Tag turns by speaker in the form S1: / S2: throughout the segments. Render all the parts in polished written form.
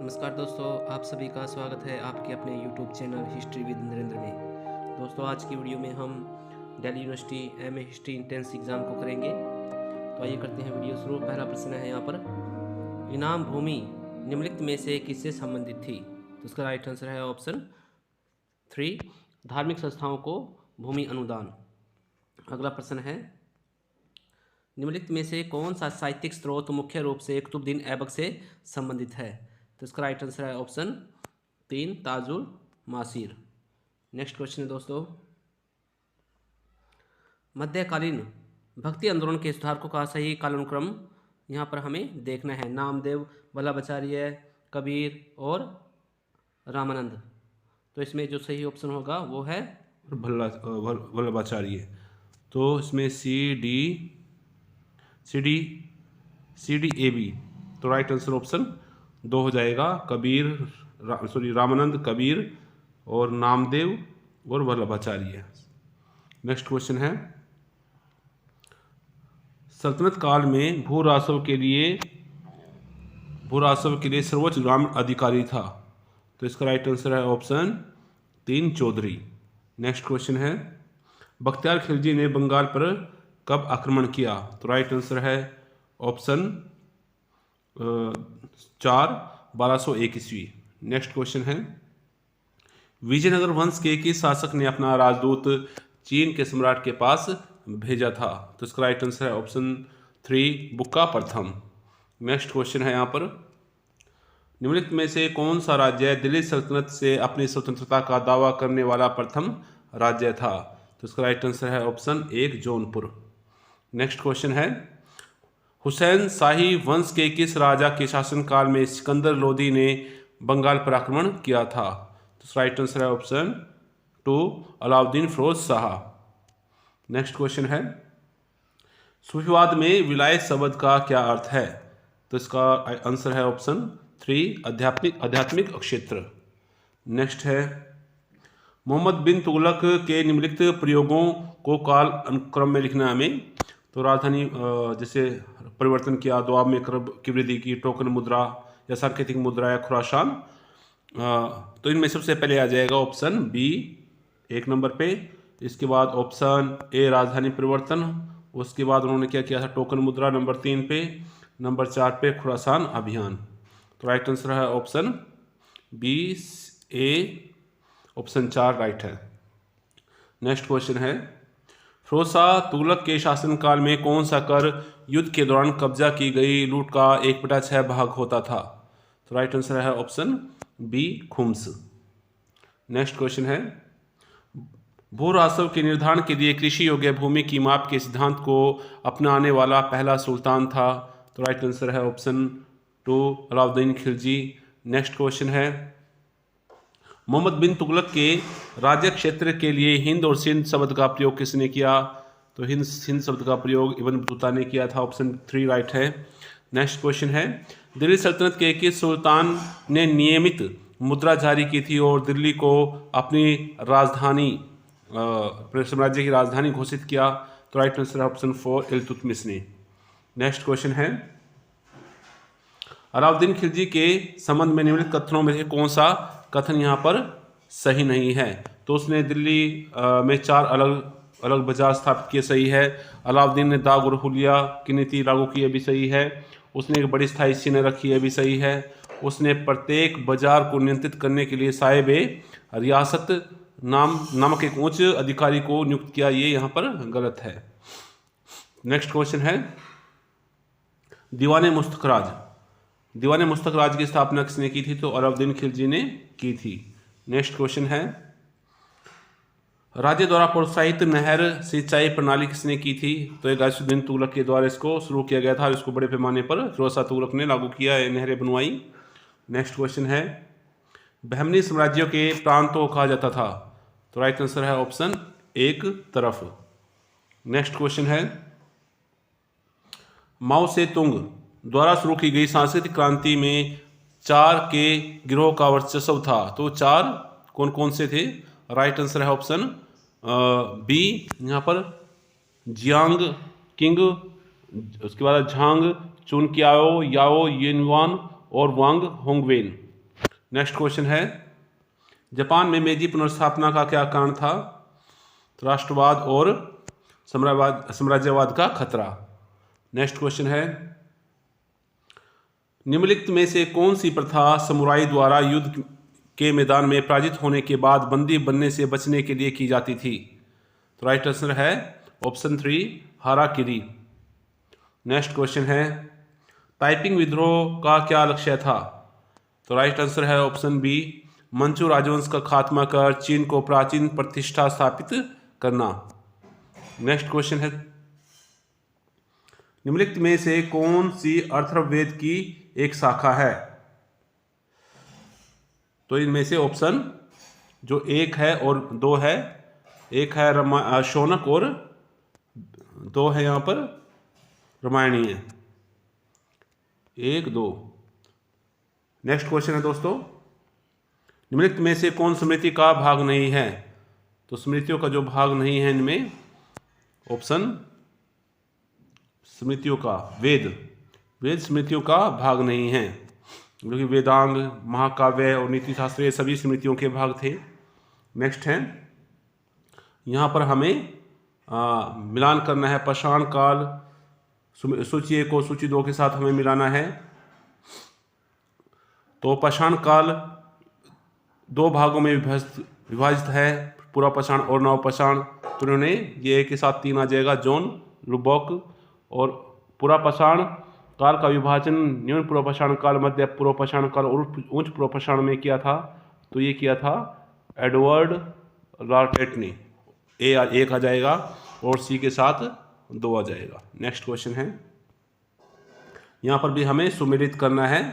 S1: नमस्कार दोस्तों, आप सभी का स्वागत है आपके अपने YouTube channel history with Narendra में। दोस्तों, आज की वीडियो में हम Delhi university MA history entrance exam को करेंगे। तो आइए करते हैं वीडियो शुरू। पहला प्रश्न है यहाँ पर, इनाम भूमि निम्नलिखित में से किससे संबंधित थी? तो इसका राइट आंसर है ऑप्शन 3, धार्मिक संस्थाओं को भूमि अनुदान। अगला प्रश्न है, निम्नलिखित में से कौन सा साहित्यिक स्रोत मुख्य रूप से कुतुबुद्दीन ऐबक से संबंधित है? तो इसका राइट आंसर है option 3, Tajul Masir. Next question है दोस्तों, मध्यकालीन भक्ति आंदोलन के सुधारकों का सही कालानुक्रम यहाँ पर हमें देखना है। नामदेव, वल्लभाचार्य, कबीर और रामानंद। तो इसमें जो सही ऑप्शन होगा वो है
S2: वल्लभाचार्य। तो इसमें सी डी ए बी, तो राइट आंसर ऑप्शन 2 हो जाएगा। रामानंद, कबीर और नामदेव और वल्लभाचार्य। नेक्स्ट क्वेश्चन है, सल्तनत काल में भू राजस्व के लिए सर्वोच्च ग्रामीण अधिकारी था। तो इसका राइट आंसर है ऑप्शन 3, चौधरी। नेक्स्ट क्वेश्चन है, बख्तियार खिलजी ने बंगाल पर कब आक्रमण किया? तो राइट आंसर है ऑप्शन 4, 1201 ईस्वी। नेक्स्ट क्वेश्चन है, विजयनगर वंश के किस शासक ने अपना राजदूत चीन के सम्राट के पास भेजा था? तो इसका राइट आंसर है ऑप्शन 3, बुक्का प्रथम। नेक्स्ट क्वेश्चन है यहाँ पर, निम्नलिखित में से कौन सा राज्य दिल्ली सल्तनत से अपनी स्वतंत्रता का दावा करने वाला प्रथम राज्य था? तो इसका राइट आंसर है ऑप्शन 1, जौनपुर। नेक्स्ट क्वेश्चन है, हुसैन शाही वंश के किस राजा के शासनकाल में सिकंदर लोदी ने बंगाल पर आक्रमण किया था? तो इसका राइट आंसर है option 2, Alauddin Firoz Shah. Next question है, सूफीवाद में विलायत शब्द का क्या अर्थ है? तो इसका आंसर है ऑप्शन 3, आध्यात्मिक क्षेत्र। नेक्स्ट है, मोहम्मद बिन तुगलक के निम्नलिखित प्रयोगों को काल अनुक्रम में लिखना हमें। तो राजधानी जैसे परिवर्तन किया, दुआब में की वृद्धि की, टोकन मुद्रा या सांकेतिक मुद्रा या खुरासान। तो इनमें सबसे पहले आ जाएगा ऑप्शन बी 1 नंबर पे। इसके बाद ऑप्शन ए राजधानी परिवर्तन, उसके बाद उन्होंने क्या किया था, टोकन मुद्रा नंबर 3 पे, नंबर 4 पे खुरासान अभियान। तो राइट आंसर है ऑप्शन बी ए, ऑप्शन 4 राइट है। नेक्स्ट क्वेश्चन है, फिरोज शाह तुगलक के शासनकाल में कौन सा कर युद्ध के दौरान कब्जा की गई लूट का 1/6 भाग होता था? तो राइट आंसर है ऑप्शन बी, खुम्स। नेक्स्ट क्वेश्चन है, भू राजस्व के निर्धारण के लिए कृषि योग्य भूमि की माप के सिद्धांत को अपनाने वाला पहला सुल्तान था? तो राइट आंसर है option 2, Alauddin Khilji. Next question है, मोहम्मद बिन तुगलक के राज्य क्षेत्र के लिए हिंद और सिंध शब्द का प्रयोग किसने किया? तो हिंद शब्द का प्रयोग इब्न बतूता ने किया था। ऑप्शन 3 राइट है। नेक्स्ट क्वेश्चन है, दिल्ली सल्तनत के किस सुल्तान ने नियमित मुद्रा जारी की थी और दिल्ली को अपनी राजधानी साम्राज्य की राजधानी घोषित किया? तो राइट आंसर है ऑप्शन 4, इल्तुतमिश ने। नेक्स्ट क्वेश्चन है, अलाउद्दीन खिलजी के संबंध में निम्नलिखित कथनों में से कौन सा कथन यहाँ पर सही नहीं है? तो उसने दिल्ली में 4 अलग अलग बाजार स्थापित किए, सही है। अलाउद्दीन ने दाग और हुलिया की नीति लागू की, भी सही है। उसने एक बड़ी स्थायी सीने रखी है, भी सही है। उसने प्रत्येक बाजार को नियंत्रित करने के लिए साहिब रियासत नामक एक उच्च अधिकारी को नियुक्त किया, ये यहाँ पर गलत है। नेक्स्ट क्वेश्चन है, दीवाने मुस्तक राज की स्थापना किसने की थी? तो अलाउद्दीन खिलजी ने की थी। नेक्स्ट क्वेश्चन है, राज्य द्वारा प्रोत्साहित नहर सिंचाई प्रणाली किसने की थी? तो ये गायसुद्दीन तुगलक के द्वारा इसको शुरू किया गया था, इसको बड़े पैमाने पर फिरोज शाह तुगलक ने लागू किया, नहरें बनवाई। नेक्स्ट क्वेश्चन है, बहमनी साम्राज्यों के प्रांतों को कहा जाता था? तो राइट आंसर है ऑप्शन 1, तरफ। नेक्स्ट क्वेश्चन है, माओ से तुंग द्वारा शुरू की गई सांस्कृतिक क्रांति में 4 के गिरोह का वर्चस्व था? तो 4 कौन कौन से थे? राइट आंसर है ऑप्शन बी, यहाँ पर जियांग किंग, उसके बाद झांग, चुनकियाओ, याओ, यिनवान और वांग होंगवेन। नेक्स्ट क्वेश्चन है, जापान में मेजी पुनर्स्थापना का क्या कारण था? तो राष्ट्रवाद और साम्राज्यवाद का खतरा। नेक्स्ट क्वेश्चन है, निम्नलिखित में से कौन सी प्रथा समुराई द्वारा युद्ध के मैदान में पराजित होने के बाद बंदी बनने से बचने के लिए की जाती थी? तो राइट आंसर है ऑप्शन 3 हाराकिरी। नेक्स्ट क्वेश्चन है, ताइपिंग विद्रोह का क्या लक्ष्य था? तो राइट आंसर है ऑप्शन बी मंचू राजवंश का खात्मा कर चीन को प्राचीन प्रतिष्ठा स्थापित करना। नेक्स्ट क्वेश्चन है, निम्नलिखित में से कौन सी अथर्ववेद की एक शाखा है? तो इनमें से ऑप्शन जो 1 है और 2 है, एक है शौनक और 2 है यहाँ पर रामायणीय, 1 2। नेक्स्ट क्वेश्चन है दोस्तों, निम्नलिखित में से कौन स्मृति का भाग नहीं है? तो स्मृतियों का जो भाग नहीं है इनमें ऑप्शन स्मृतियों का वेद स्मृतियों का भाग नहीं है, क्योंकि वेदांग, महाकाव्य और नीति शास्त्र ये सभी स्मृतियों के भाग थे। नेक्स्ट है, यहाँ पर हमें मिलान करना है पाषाण काल, सूची 1 को सूची 2 के साथ हमें मिलाना है। तो पाषाण काल 2 भागों में विभाजित है, पूरा पाषाण और नव पाषाण। तो उन्होंने ये 1 के साथ 3 आ जाएगा, जॉन लुबॉक। और पूरा पाषाण काल का विभाजन न्यून पूर्व पाषाण काल, मध्य पूर्व पाषाण काल और उच्च पूर्व पाषाण में किया था। तो ये किया था एडवर्ड लॉर्टेट ने। ए 1 आ जाएगा और सी के साथ 2 आ जाएगा। नेक्स्ट क्वेश्चन है, यहाँ पर भी हमें सुमेलित करना है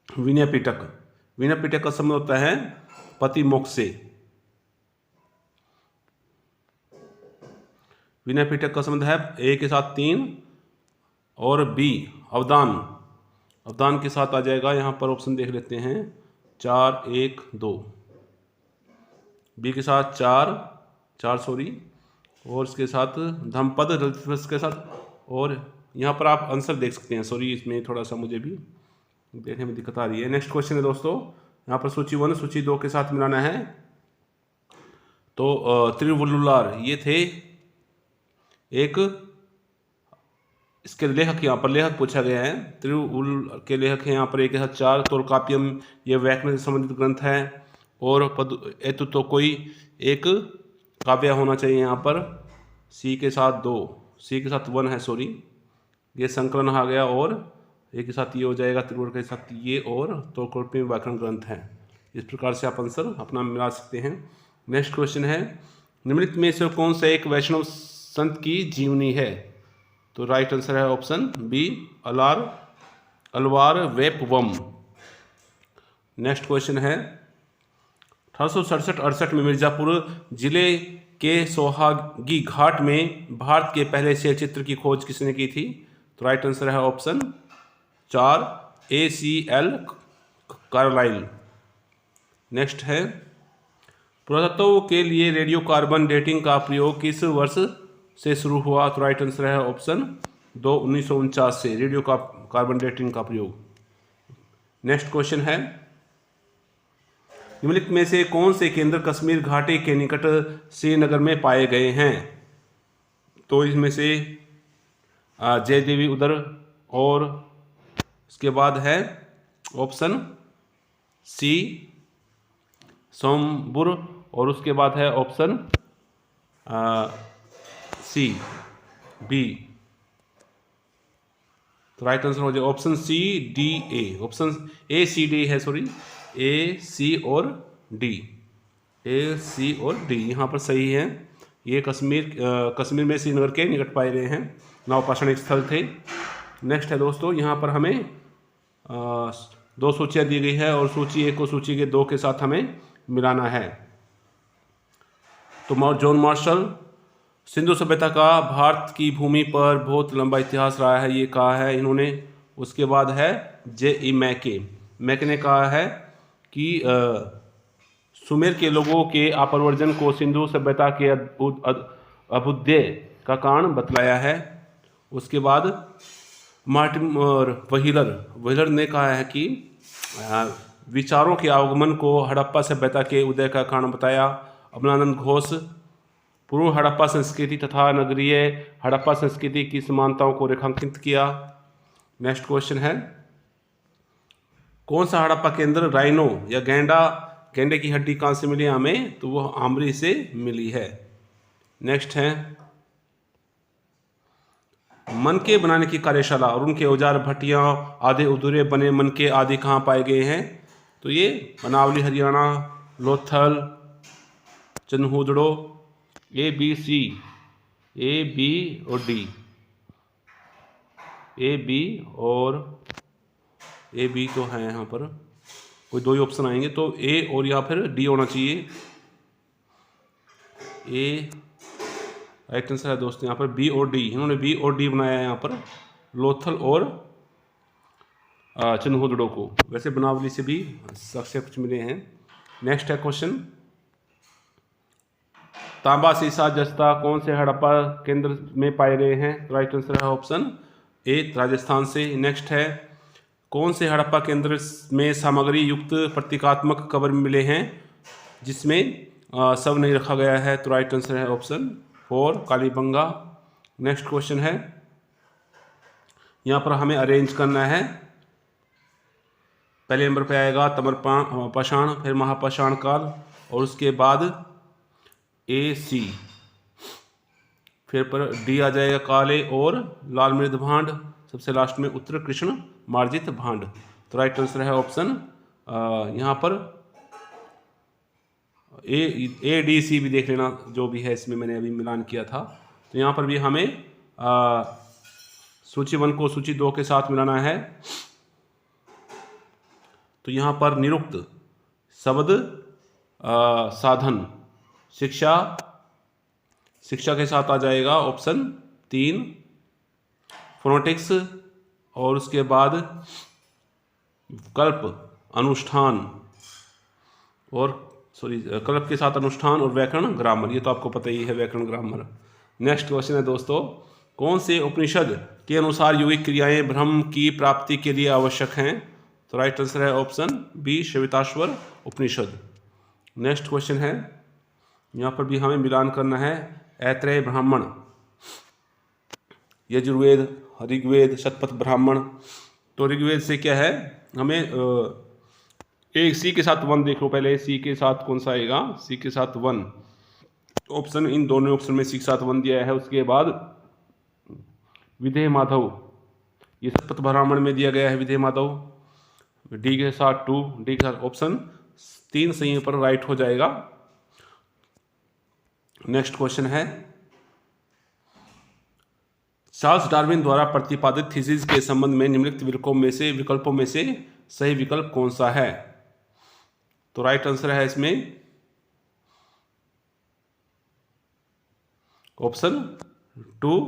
S2: विनय पिटक। विनय पिटक का संबंध होता है पति मोक्ष से। विनय पिटक का संबंध है ए के साथ 3 और बी अवदान के साथ आ जाएगा। यहाँ पर ऑप्शन देख लेते हैं 4 1 2, बी के साथ 4 सॉरी, और इसके साथ धमपद के साथ। और यहाँ पर आप आंसर देख सकते हैं, सॉरी इसमें थोड़ा सा मुझे भी देखने में दिक्कत आ रही है। नेक्स्ट क्वेश्चन है दोस्तों, यहाँ पर सूची 1 सूची 2 के साथ मिलाना है। तो तिरुवल्लुवार ये थे एक, इसके लेखक यहाँ पर लेखक पूछा गया है, तिरुवल्लुवार के लेखक हैं यहाँ पर 1 के साथ 4। तोलकाप्पियम ये व्याकरण से संबंधित ग्रंथ है। और तो कोई एक काव्य होना चाहिए यहाँ पर, सी के साथ 2, सी के साथ 1 है सॉरी, ये संकलन आ गया। और एक के साथ ये हो जाएगा, त्रिपुर के साथ ये, और तोलकाप्पियम व्याकरण ग्रंथ है। इस प्रकार से आप आंसर अपना मिला सकते हैं। नेक्स्ट क्वेश्चन है, निम्नलिखित में से कौन सा एक वैष्णव संत की जीवनी है? तो राइट आंसर है ऑप्शन बी अलवार वेपवम। नेक्स्ट क्वेश्चन है, 1867-68 में मिर्जापुर जिले के सोहागी घाट में भारत के पहले शेर चित्र की खोज किसने की थी? तो राइट आंसर है ऑप्शन 4 ACL कार्लाइल। नेक्स्ट है, पुरातत्व के लिए रेडियो कार्बन डेटिंग का प्रयोग किस वर्ष से शुरू हुआ? तो राइट आंसर है ऑप्शन 2 1949 से रेडियो कार्बन डेटिंग का प्रयोग। नेक्स्ट क्वेश्चन है, निम्नलिखित में से कौन से केंद्र कश्मीर घाटी के निकट श्रीनगर में पाए गए हैं? तो इसमें से जयदेवी उदर, और इसके बाद है ऑप्शन सी सोमपुर, और उसके बाद है ऑप्शन सी बी। तो राइट आंसर हो जाए option C D A. Option A C D है सॉरी, ए सी और डी, ए सी और डी यहाँ पर सही है। ये कश्मीर में श्रीनगर के निकट पाए गए हैं, नवपाषाणिक स्थल थे। नेक्स्ट है दोस्तों, यहाँ पर हमें 2 सूचियाँ दी गई है और सूची 1 को सूची के 2 के साथ हमें मिलाना है। तो जॉन मार्शल, सिंधु सभ्यता का भारत की भूमि पर बहुत लंबा इतिहास रहा है, ये कहा है इन्होंने। उसके बाद है J.E. मैके ने कहा है कि सुमेर के लोगों के अपरवर्जन को सिंधु सभ्यता के अभ्युदय का कारण बतलाया है। उसके बाद मार्टिन और व्हीलर ने कहा है कि विचारों के आगमन को हड़प्पा सभ्यता के उदय का कारण बताया अमलानंद घोष। पूर्व हड़प्पा संस्कृति तथा नगरीय हड़प्पा संस्कृति की समानताओं को रेखांकित किया। नेक्स्ट क्वेश्चन है, कौन सा हड़प्पा केंद्र राइनो या गेंडे की हड्डी कहाँ से मिली हमें? तो वो आमरी से मिली है। नेक्स्ट है, मनके बनाने की कार्यशाला और उनके औजार भट्टियां आधे अधूरे बने मनके आदि कहाँ पाए गए हैं? तो ये बनावली हरियाणा, लोथल, चन्हूदड़ो, ए बी और डी, ए बी तो है यहाँ पर, कोई दो ही ऑप्शन आएंगे तो ए और या फिर डी होना चाहिए। ए राइट आंसर है दोस्तों यहाँ पर बी और डी, इन्होंने बी और डी बनाया है यहाँ पर, लोथल और चन्हूदड़ो को। वैसे बनावली से भी साक्ष्य कुछ मिले हैं। नेक्स्ट है क्वेश्चन, तांबा सीसा जस्ता कौन से हड़प्पा केंद्र में पाए गए हैं? राइट आंसर है ऑप्शन ए राजस्थान से। नेक्स्ट है, कौन से हड़प्पा केंद्र में सामग्री युक्त प्रतीकात्मक कब्र मिले हैं जिसमें सब नहीं रखा गया है? तो राइट आंसर है ऑप्शन 4 कालीबंगा। नेक्स्ट क्वेश्चन है, यहाँ पर हमें अरेंज करना है। पहले नंबर पे आएगा तमरपाषाण, फिर महापाषाण काल और उसके बाद ए सी, फिर पर डी आ जाएगा काले और लाल मृद भांड, सबसे लास्ट में उत्तर कृष्ण मार्जित भांड। तो राइट आंसर है ऑप्शन यहाँ पर ए डी सी भी देख लेना, जो भी है इसमें मैंने अभी मिलान किया था। तो यहाँ पर भी हमें सूची 1 को सूची 2 के साथ मिलाना है। तो यहाँ पर निरुक्त शब्द साधन शिक्षा के साथ आ जाएगा ऑप्शन 3 फोनेटिक्स, और उसके बाद कल्प अनुष्ठान और कल्प के साथ अनुष्ठान और व्याकरण ग्रामर, ये तो आपको पता ही है व्याकरण ग्रामर। नेक्स्ट क्वेश्चन है दोस्तों, कौन से उपनिषद के अनुसार यौगिक क्रियाएं ब्रह्म की प्राप्ति के लिए आवश्यक हैं? तो राइट आंसर है ऑप्शन बी श्वेताश्वर उपनिषद। नेक्स्ट क्वेश्चन है, यहाँ पर भी हमें मिलान करना है। ऐत्रेय ब्राह्मण, यजुर्वेद, ऋग्वेद, शतपथ ब्राह्मण। तो ऋग्वेद से क्या है, हमें एक सी के साथ 1 देख लो पहले, सी के साथ कौन सा आएगा? सी के साथ 1 ऑप्शन, इन दोनों ऑप्शन में सी के साथ 1 दिया है। उसके बाद विधेय माधव, ये शतपथ ब्राह्मण में दिया गया है विधेय माधव। डी के साथ 2, डी के साथ ऑप्शन 3 सही पर राइट हो जाएगा। नेक्स्ट क्वेश्चन है, चार्ल्स डार्विन द्वारा प्रतिपादित थीसिस के संबंध में निम्नलिखित विकल्पों में से सही विकल्प कौन सा है? तो राइट आंसर है इसमें ऑप्शन 2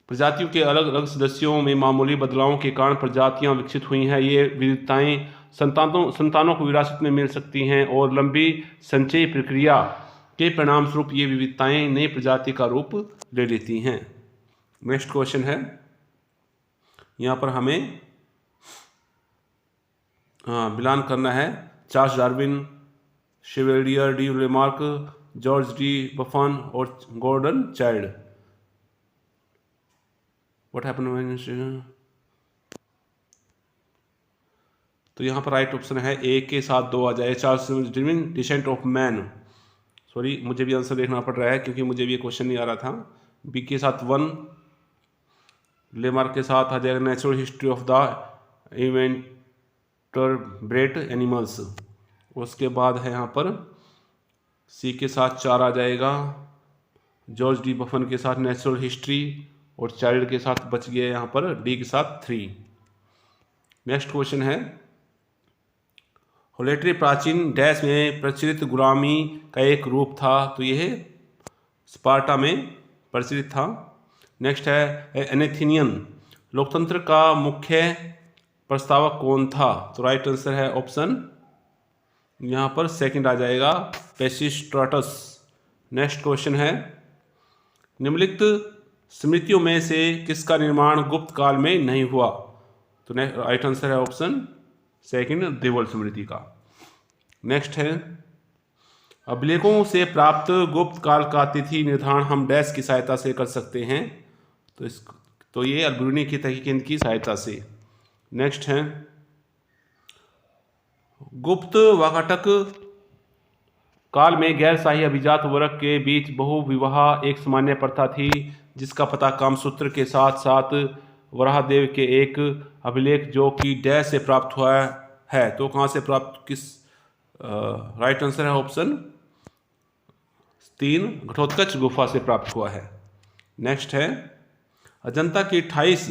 S2: प्रजातियों के अलग अलग सदस्यों में मामूली बदलावों के कारण प्रजातियां विकसित हुई हैं। ये विविधताएं संतानों को विरासत में मिल सकती हैं और लंबी संचयी प्रक्रिया के परिणाम स्वरूप ये विविधताएं नई प्रजाति का रूप ले लेती हैं। नेक्स्ट क्वेश्चन है, यहाँ पर हमें मिलान करना है। Charles Darwin, Chevalier de Lamarck, George de Buffon और गॉर्डन चाइल्ड। What happened? तो यहाँ पर राइट ऑप्शन है ए के साथ 2 आ जाए। Charles Darwin, descent of man. Sorry, मुझे भी आंसर देखना पड़ रहा है क्योंकि मुझे भी ये क्वेश्चन नहीं आ रहा था। बी के साथ 1, लेमार्क के साथ आ जाएगा natural history of the invertebrate animals. उसके बाद है यहाँ पर सी के साथ 4 आ जाएगा, जॉर्ज डी बफन के साथ नेचुरल हिस्ट्री, और चाइल्ड के साथ बच गया यहाँ पर डी के साथ 3। नेक्स्ट क्वेश्चन है, होलेट्री प्राचीन डैश में प्रचलित गुलामी का एक रूप था। तो यह स्पार्टा में प्रचलित था। नेक्स्ट है, एनेथिनियन लोकतंत्र का मुख्य प्रस्तावक कौन था? तो राइट आंसर है ऑप्शन यहाँ पर 2 आ जाएगा, पेसिस्ट्राटस। नेक्स्ट क्वेश्चन है, निम्नलिखित स्मृतियों में से किसका निर्माण गुप्त काल में नहीं हुआ? तो राइट आंसर है ऑप्शन सेकंड देवल स्मृति का। नेक्स्ट है, अभिलेखों से प्राप्त गुप्त काल का तिथि निर्धारण हम डैश की सहायता से कर सकते हैं। तो ये अल्बेरुनी की तहकीक की सहायता से। नेक्स्ट है, गुप्त वाकाटक काल में गैर शाही अभिजात वर्ग के बीच बहुविवाह एक सामान्य प्रथा थी, जिसका पता कामसूत्र के साथ साथ वराहदेव के एक अभिलेख जो कि डैश से प्राप्त हुआ है। तो कहाँ से प्राप्त, किस राइट आंसर है ऑप्शन 3, घटोत्कच गुफा से प्राप्त हुआ है। नेक्स्ट है, अजंता की 28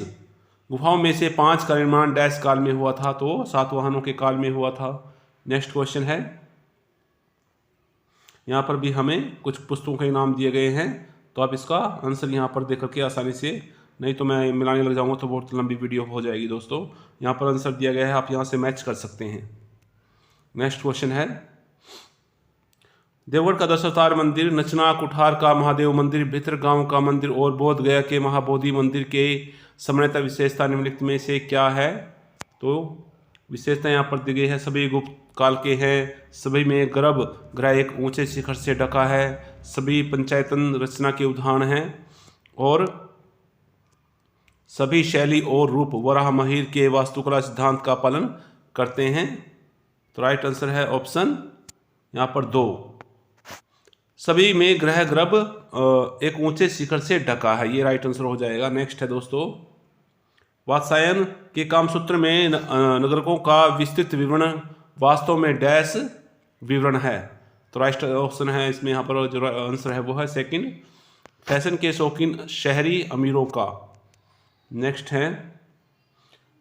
S2: गुफाओं में से 5 का निर्माण डैश काल में हुआ था। तो सातवाहनों के काल में हुआ था। नेक्स्ट क्वेश्चन है, यहाँ पर भी हमें कुछ पुस्तकों के नाम दिए गए हैं, तो आप इसका आंसर यहाँ पर देख करके आसानी से, नहीं तो मैं मिलाने लग जाऊँगा तो बहुत लंबी वीडियो हो जाएगी दोस्तों। यहाँ पर आंसर दिया गया है, आप यहाँ से मैच कर सकते हैं। नेक्स्ट क्वेश्चन है, देवगढ़ का दशावतार मंदिर, नचना कुठार का महादेव मंदिर, भितरगांव का मंदिर और बोध गया के महाबोधि मंदिर के सामान्यतः विशेषता निम्नलिखित में से क्या है। तो विशेषता यहाँ पर दी गई है, सभी गुप्त काल के हैं, सभी में गर्भगृह एक ऊंचे शिखर से ढका है, सभी पंचायतन रचना के उदाहरण हैं और सभी शैली और रूप वराह महिर के वास्तुकला सिद्धांत का पालन करते हैं। तो राइट आंसर है ऑप्शन यहाँ पर 2, सभी में गर्भ एक ऊंचे शिखर से ढका है, ये राइट आंसर हो जाएगा। नेक्स्ट है दोस्तों, वात्सायन के कामसूत्र में नगरकों का विस्तृत विवरण वास्तव में डैश विवरण है। तो राइट ऑप्शन है इसमें, यहाँ पर जो आंसर है वो है सेकंड, फैशन के शौकीन शहरी अमीरों का। नेक्स्ट है,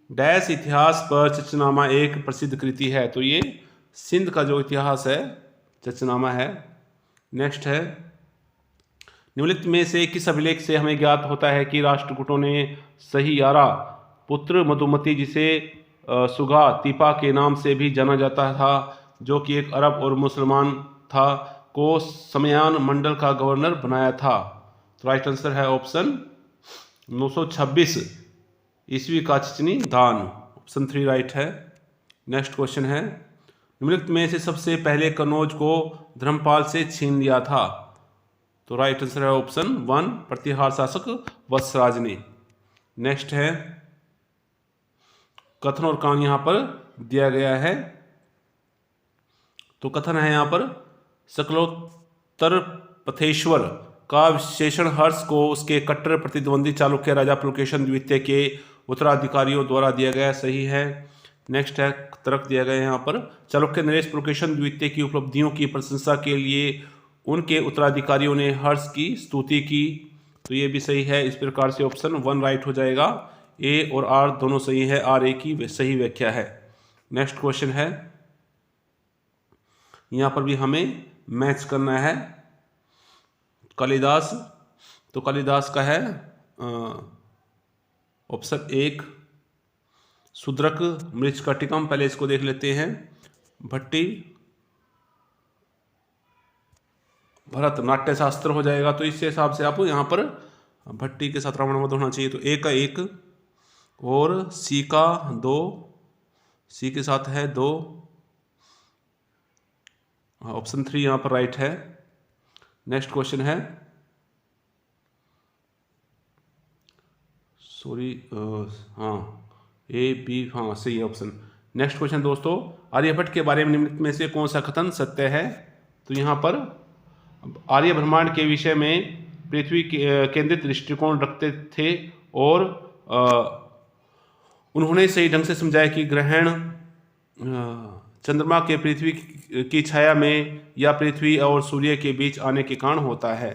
S2: डैश इतिहास पर चचनामा एक प्रसिद्ध कृति है। तो ये सिंध का जो इतिहास है चचनामा है। नेक्स्ट है, निम्नलिखित में से किस अभिलेख से हमें ज्ञात होता है कि राष्ट्रकूटों ने सहियारा पुत्र मधुमती, जिसे सुगा तीपा के नाम से भी जाना जाता था, जो कि एक अरब और मुसलमान था, को समयान मंडल का गवर्नर बनाया था। तो राइट आंसर है ऑप्शन 926 ईस्वी का चिचनी दान, ऑप्शन 3 राइट है। नेक्स्ट क्वेश्चन है, निम्नलिखित में से सबसे पहले कनौज को धर्मपाल से छीन लिया था। तो राइट आंसर है ऑप्शन 1, प्रतिहार शासक वत्सराज ने। नेक्स्ट है, कथन और कान यहाँ पर दिया गया है। तो कथन है यहाँ पर, सकलोत्तर पथेश्वर का विशेषण हर्ष को उसके कट्टर प्रतिद्वंदी चालुक्य राजा पुलकेशन द्वितीय के उत्तराधिकारियों द्वारा दिया गया, सही है। नेक्स्ट है, तर्क दिया गया है यहाँ पर, चालुक्य नरेश पुलकेशन द्वितीय की उपलब्धियों की प्रशंसा के लिए उनके उत्तराधिकारियों ने हर्ष की स्तुति की। तो ये भी सही है। इस प्रकार से ऑप्शन 1 राइट हो जाएगा। ए और आर दोनों सही है, आर ए की सही व्याख्या है। नेक्स्ट क्वेश्चन है, यहाँ पर भी हमें मैच करना है। कालिदास, तो कालिदास का है ऑप्शन 1 शूद्रक मृच्छकटिकम, पहले इसको देख लेते हैं। भट्टी भरत नाट्य शास्त्र हो जाएगा। तो इस हिसाब से आप यहाँ पर भट्टी के साथ रावण वध होना चाहिए। तो ए का 1 और सी का 2, सी के साथ है 2, ऑप्शन 3 यहाँ पर राइट है। नेक्स्ट क्वेश्चन है, सॉरी हाँ ए बी हाँ सही है ऑप्शन। नेक्स्ट क्वेश्चन दोस्तों, आर्यभट्ट के बारे में निम्नलिखित में से कौन सा कथन सत्य है। तो यहाँ पर आर्य ब्रह्मांड के विषय में पृथ्वी केंद्रित दृष्टिकोण रखते थे और उन्होंने सही ढंग से समझाया कि ग्रहण चंद्रमा के पृथ्वी की छाया में या पृथ्वी और सूर्य के बीच आने के कारण होता है।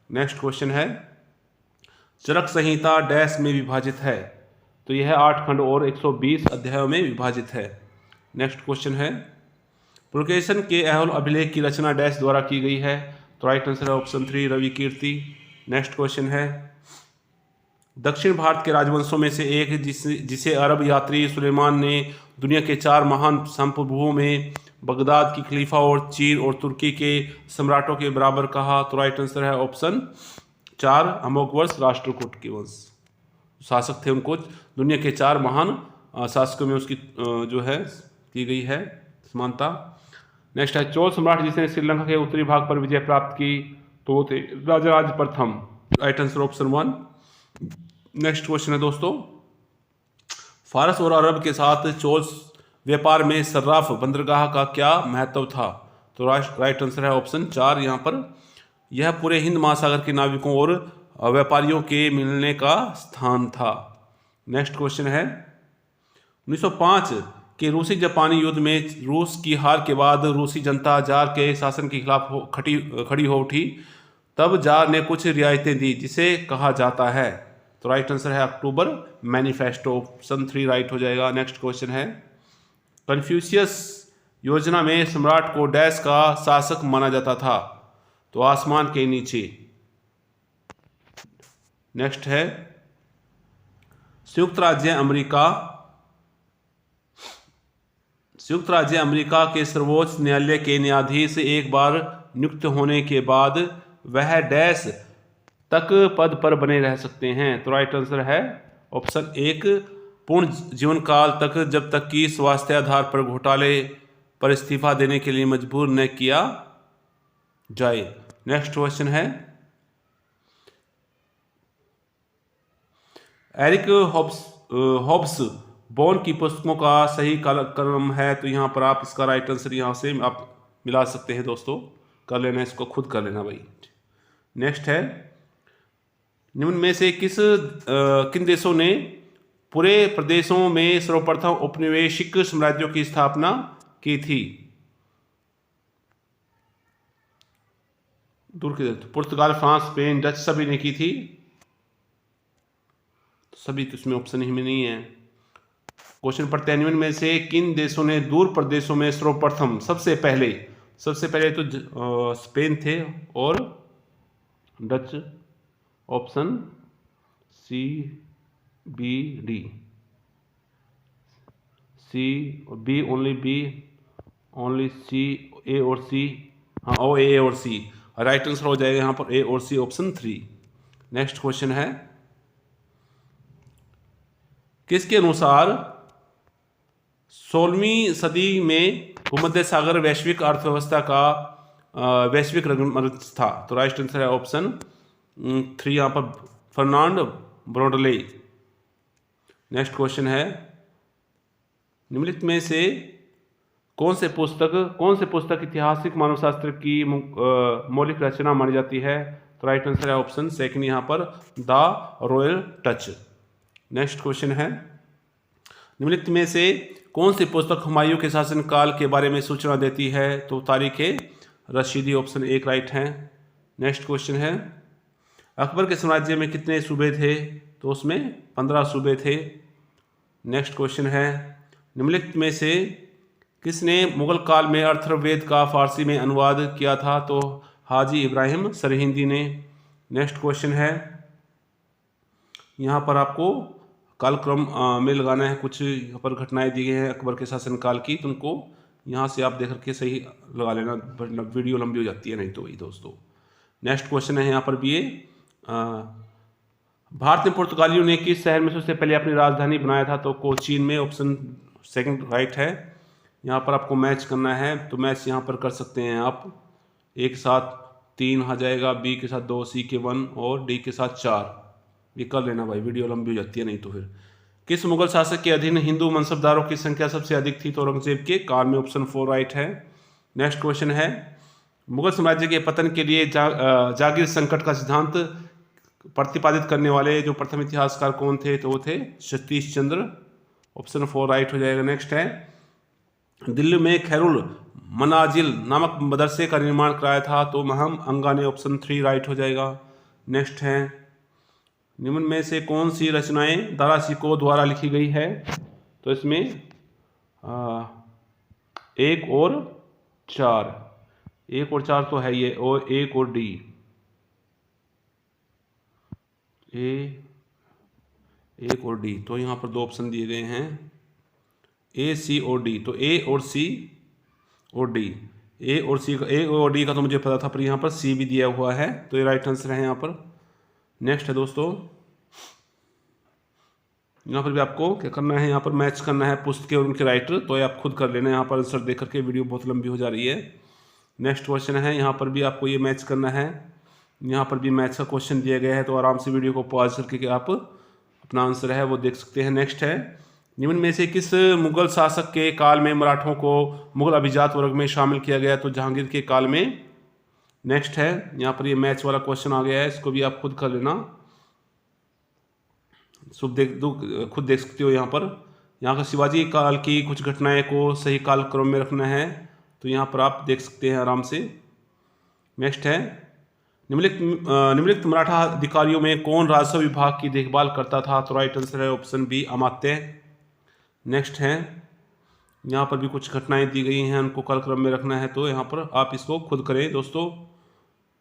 S2: नेक्स्ट क्वेश्चन है, चरक संहिता डैश में विभाजित है। तो यह 8 खंड और 120 अध्यायों में विभाजित है। नेक्स्ट क्वेश्चन है, पुलकेशन के ऐहोल अभिलेख की रचना डैश द्वारा की गई है। तो राइट आंसर है ऑप्शन 3 रवि कीर्ति। नेक्स्ट क्वेश्चन है, दक्षिण भारत के राजवंशों में से एक जिसे अरब यात्री सुलेमान ने दुनिया के 4 महान संप्रभुओं में बगदाद की खलीफा और चीन और तुर्की के सम्राटों के बराबर कहा। तो राइट आंसर है ऑप्शन 4 अमोघवर्ष राष्ट्रकूट के वंश शासक थे, उनको दुनिया के 4 महान शासकों में उसकी जो है की गई है समानता। नेक्स्ट है चोल सम्राट जिसने श्रीलंका के उत्तरी भाग पर विजय प्राप्त की, तो वो थे राजराज प्रथम। Right answer option 1। Next question है दोस्तों, फारस और अरब के साथ चोल व्यापार में सर्राफ बंदरगाह का क्या महत्व था, तो राइट आंसर है ऑप्शन 4 यहाँ पर। यह पूरे हिंद महासागर के नाविकों और व्यापारियों के मिलने का स्थान था। नेक्स्ट क्वेश्चन है 1905 के रूसी जापानी युद्ध में रूस की हार के बाद रूसी जनता जार के शासन के खिलाफ खड़ी हो उठी, तब जार ने कुछ रियायतें दी जिसे कहा जाता है, तो राइट आंसर है अक्टूबर मैनिफेस्टो, ऑप्शन 3 राइट हो जाएगा। नेक्स्ट क्वेश्चन है कन्फ्यूशियस योजना में सम्राट को डैश का शासक माना जाता था, तो आसमान के नीचे। नेक्स्ट है संयुक्त राज्य अमेरिका के सर्वोच्च न्यायालय के न्यायाधीश एक बार नियुक्त होने के बाद वह डैश तक पद पर बने रह सकते हैं, तो राइट आंसर है ऑप्शन 1 पूर्ण जीवन काल तक, जब तक कि स्वास्थ्य आधार पर घोटाले पर इस्तीफा देने के लिए मजबूर न किया जाए। नेक्स्ट क्वेश्चन है एरिक हॉब्स बॉर्न की पुस्तकों का सही क्रम है, तो यहाँ पर आप इसका राइट आंसर यहाँ से आप मिला सकते हैं दोस्तों, कर लेना, इसको खुद कर लेना भाई। नेक्स्ट है निम्न में से किन देशों ने पूरे प्रदेशों में सर्वप्रथम औपनिवेशिक साम्राज्यों की स्थापना की थी, दूर के पुर्तगाल, फ्रांस, स्पेन, डच, सभी ने की थी, सभी तो इसमें ऑप्शन ही में नहीं है। क्वेश्चन पढ़ते हैं निम्न में से किन देशों ने दूर प्रदेशों में सर्वप्रथम सबसे पहले तो स्पेन थे और Dutch, option C B D, C B only C, A और सी, हाँ ओ ए और सी, राइट आंसर हो जाएगा यहाँ पर ए और सी, ऑप्शन 3। नेक्स्ट क्वेश्चन है किसके अनुसार 16वीं सदी में भूमध्य सागर वैश्विक अर्थव्यवस्था का वैश्विक रंगमंच था, तो राइट आंसर है ऑप्शन 3 यहाँ पर फर्नांड ब्रोडले। नेक्स्ट क्वेश्चन है निम्नलिखित में से कौन से पुस्तक ऐतिहासिक मानवशास्त्र की मौलिक रचना मानी जाती है, तो राइट आंसर है ऑप्शन 2 यहाँ पर the royal touch. Next question है निम्नलिखित में से कौन सी पुस्तक हुमायूं के शासनकाल के बारे में सूचना देती है, तो तारीख रशीदी, ऑप्शन 1 राइट है। नेक्स्ट क्वेश्चन है अकबर के साम्राज्य में कितने सूबे थे, तो उसमें 15 सूबे थे। नेक्स्ट क्वेश्चन है निम्नलिखित में से किसने मुगल काल में अथर्ववेद का फारसी में अनुवाद किया था, तो हाजी इब्राहिम सरहिंदी ने। नेक्स्ट क्वेश्चन है यहाँ पर आपको कालक्रम में लगाना है, कुछ यहाँ पर घटनाएं दी गई हैं अकबर के शासनकाल की, तो उनको यहाँ से आप देख करके सही लगा लेना, वीडियो लंबी हो जाती है नहीं तो वही दोस्तों। नेक्स्ट क्वेश्चन है यहाँ पर भी ये भारत में पुर्तगालियों ने किस शहर में सबसे पहले अपनी राजधानी बनाया था, तो कोचीन में, ऑप्शन 2 राइट है। यहाँ पर आपको मैच करना है, तो मैच यहाँ पर कर सकते हैं आप, ए के साथ 3 आ जाएगा, बी के साथ 2, सी के 1 और डी के साथ 4, ये कर लेना भाई, वीडियो लंबी हो जाती है नहीं तो फिर। किस मुगल शासक के अधीन हिंदू मनसबदारों की संख्या सबसे अधिक थी, तो औरंगजेब के काल में, ऑप्शन 4 राइट है। नेक्स्ट क्वेश्चन है मुगल साम्राज्य के पतन के लिए जागीर संकट का सिद्धांत प्रतिपादित करने वाले जो प्रथम इतिहासकार कौन थे, तो वो थे सतीश चंद्र, ऑप्शन 4 राइट हो जाएगा। नेक्स्ट है दिल्ली में खैरुल मनाजिल नामक मदरसे का निर्माण कराया था, तो महम अंगा ने, ऑप्शन 3 राइट हो जाएगा। नेक्स्ट है निम्न में से कौन सी रचनाएं दारा शिकोह द्वारा लिखी गई है, तो इसमें 1 और 4 तो है ये, और 1 और डी, एक और डी, तो यहाँ पर 2 ऑप्शन दिए गए हैं, ए सी और डी, तो ए और सी और डी, ए और डी का तो मुझे पता था, पर यहाँ पर सी भी दिया हुआ है, तो ये राइट आंसर है यहाँ पर। नेक्स्ट है दोस्तों यहाँ पर भी आपको क्या करना है, यहाँ पर मैच करना है पुस्तकें और उनके राइटर। तो ये आप खुद कर लेना, यहाँ पर आंसर देख करके वीडियो बहुत लंबी हो जा रही है। नेक्स्ट क्वेश्चन है, यहाँ पर भी आपको ये मैच करना है। यहाँ पर भी मैथ्स का क्वेश्चन दिया गया है, तो आराम से वीडियो को पॉज करके आप अपना आंसर है वो देख सकते हैं। नेक्स्ट है, निम्न में से किस मुगल शासक के काल में मराठों को मुगल अभिजात वर्ग में शामिल किया गया? तो जहांगीर के काल में। नेक्स्ट है, यहाँ पर ये मैथ्स वाला क्वेश्चन आ गया है, इसको भी आप खुद कर लेना। खुद देख सकते हो। यहाँ का शिवाजी काल की कुछ घटनाएं को सही कालक्रम में रखना है, तो यहाँ पर आप देख सकते हैं आराम से। नेक्स्ट है, निम्नलिखित मराठा अधिकारियों में कौन राजस्व विभाग की देखभाल करता था? तो राइट आंसर है ऑप्शन बी, अमात्य। नेक्स्ट है, यहाँ पर भी कुछ घटनाएं दी गई हैं, उनको कालक्रम में रखना है, तो यहाँ पर आप इसको खुद करें दोस्तों।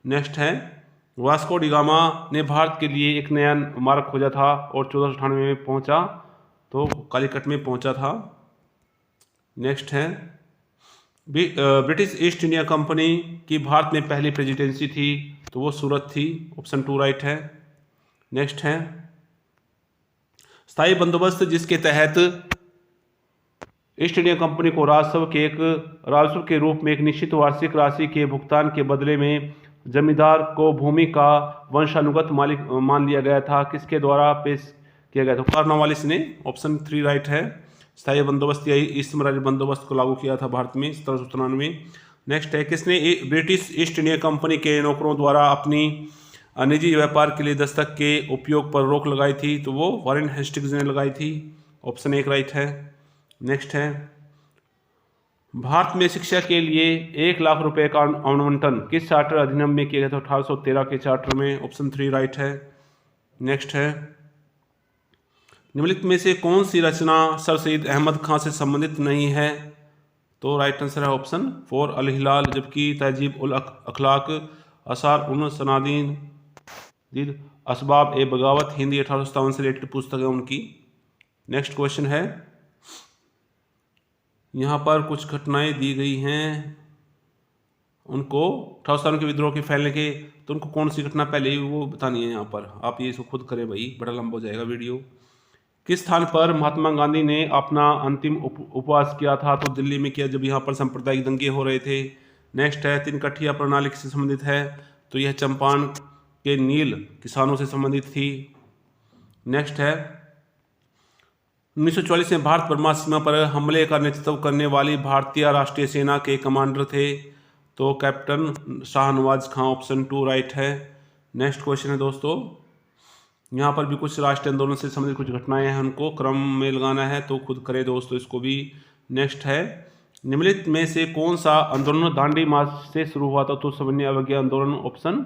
S2: नेक्स्ट है, वास्को डी गामा ने भारत के लिए एक नया मार्ग खोजा था और 1498 में पहुंचा, तो कालीकट में पहुंचा था। नेक्स्ट है, ब्रिटिश ईस्ट इंडिया कंपनी की भारत में पहली प्रेसिडेंसी थी, तो वो सूरत थी, ऑप्शन 2 राइट है। नेक्स्ट है, स्थायी बंदोबस्त जिसके तहत ईस्ट इंडिया कंपनी को राजस्व के रूप में एक निश्चित वार्षिक राशि के भुगतान के बदले में जमींदार को भूमि का वंशानुगत मालिक मान लिया गया था, किसके द्वारा पेश किया गया था? कॉर्नवालिस ने, ऑप्शन 3 राइट है। स्थायी बंदोबस्त या इस्तेमारी बंदोबस्त को लागू किया था भारत में 1793। नेक्स्ट है, किसने ब्रिटिश ईस्ट इंडिया कंपनी के नौकरों द्वारा अपनी निजी व्यापार के लिए दस्तक के उपयोग पर रोक लगाई थी? तो वो वॉरेन हेस्टिंग्स ने लगाई थी, ऑप्शन 1 राइट है। नेक्स्ट है, भारत में शिक्षा के लिए 1 लाख रुपए का आवंटन किस चार्टर अधिनियम में किया गया था? 1813 के चार्टर में, ऑप्शन 3 राइट है। नेक्स्ट है, निम्नलिखित में से कौन सी रचना सर सैयद अहमद खां से संबंधित नहीं है? तो राइट आंसर है ऑप्शन 4 अल हिलाल, जबकि तहजीब उल अखलाक असार उन सनादीन असबाब ए बगावत हिंदी 1857 से रिलेटेड पुस्तक है उनकी। नेक्स्ट क्वेश्चन है, यहाँ पर कुछ घटनाएं दी गई हैं, उनको 1857 के विद्रोह के फैलने के, तो उनको कौन सी घटना पहले ही वो बतानी है। यहाँ पर आप ये इसको खुद करें भाई, बड़ा लंबा हो जाएगा वीडियो। किस स्थान पर महात्मा गांधी ने अपना अंतिम उपवास किया था? तो दिल्ली में किया, जब यहाँ पर सांप्रदायिक दंगे हो रहे थे। नेक्स्ट है, तिनकठिया प्रणाली से संबंधित है, तो यह चंपारण के नील किसानों से संबंधित थी। नेक्स्ट है, 1944 में भारत बर्मा सीमा पर हमले का नेतृत्व करने वाली भारतीय राष्ट्रीय सेना के कमांडर थे, तो कैप्टन शाहनवाज खां, ऑप्शन 2 राइट है। नेक्स्ट क्वेश्चन है दोस्तों, यहाँ पर भी कुछ राष्ट्रीय आंदोलन से संबंधित कुछ घटनाएं हैं, उनको क्रम में लगाना है, तो खुद करें दोस्तों इसको भी। नेक्स्ट है, निम्नलिखित में से कौन सा आंदोलन दांडी मार्च से शुरू हुआ था? तो सविनय अवज्ञा आंदोलन, ऑप्शन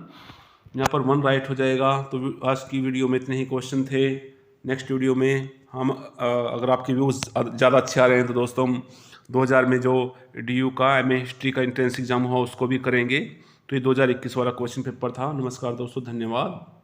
S2: यहाँ पर 1 राइट हो जाएगा। तो आज की वीडियो में इतने ही क्वेश्चन थे। नेक्स्ट वीडियो में हम अगर आपके व्यूज़ ज़्यादा अच्छे आ रहे हैं तो दोस्तों हम 2000 में जो DU का MA हिस्ट्री का एंट्रेंस एग्जाम हुआ उसको भी करेंगे। तो ये 2021 वाला क्वेश्चन पेपर था। नमस्कार दोस्तों, धन्यवाद।